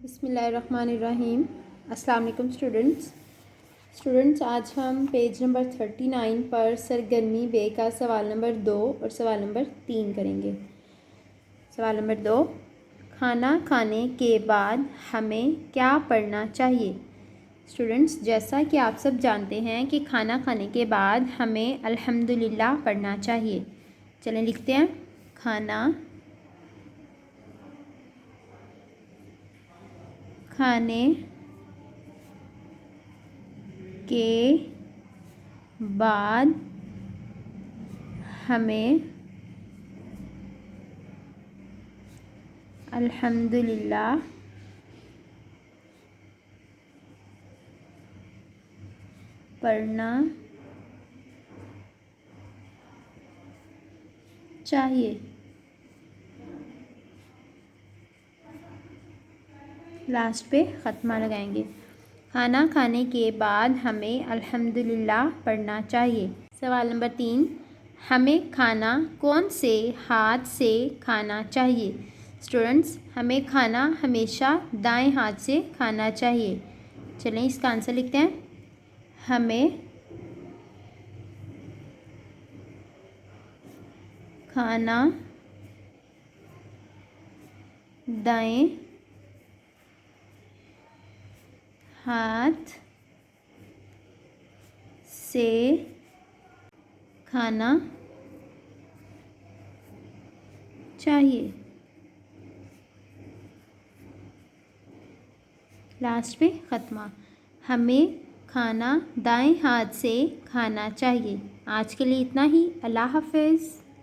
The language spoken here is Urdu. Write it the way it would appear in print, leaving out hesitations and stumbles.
بسم اللہ الرحمن الرحیم۔ السلام علیکم اسٹوڈنٹس، آج ہم پیج نمبر 39 پر سرگرمی بے کا سوال نمبر 2 اور سوال نمبر 3 کریں گے۔ سوال نمبر 2، کھانا کھانے کے بعد ہمیں کیا پڑھنا چاہیے؟ اسٹوڈنٹس، جیسا کہ آپ سب جانتے ہیں کہ کھانا کھانے کے بعد ہمیں الحمدللہ پڑھنا چاہیے۔ چلیں لکھتے ہیں، کھانا کھانے کے بعد ہمیں الحمدللہ پڑھنا چاہیے۔ لاسٹ پہ ختمہ لگائیں گے۔ کھانا کھانے کے بعد ہمیں الحمدللہ پڑھنا چاہیے۔ سوال نمبر 3، ہمیں کھانا کون سے ہاتھ سے کھانا چاہیے؟ اسٹوڈنٹس، ہمیں کھانا ہمیشہ دائیں ہاتھ سے کھانا چاہیے۔ چلیں اس کا آنسر لکھتے ہیں، ہمیں کھانا دائیں ہاتھ سے کھانا چاہیے۔ لاسٹ پہ ختمہ، ہمیں کھانا دائیں ہاتھ سے کھانا چاہیے۔ آج کے لیے اتنا ہی، اللہ حافظ۔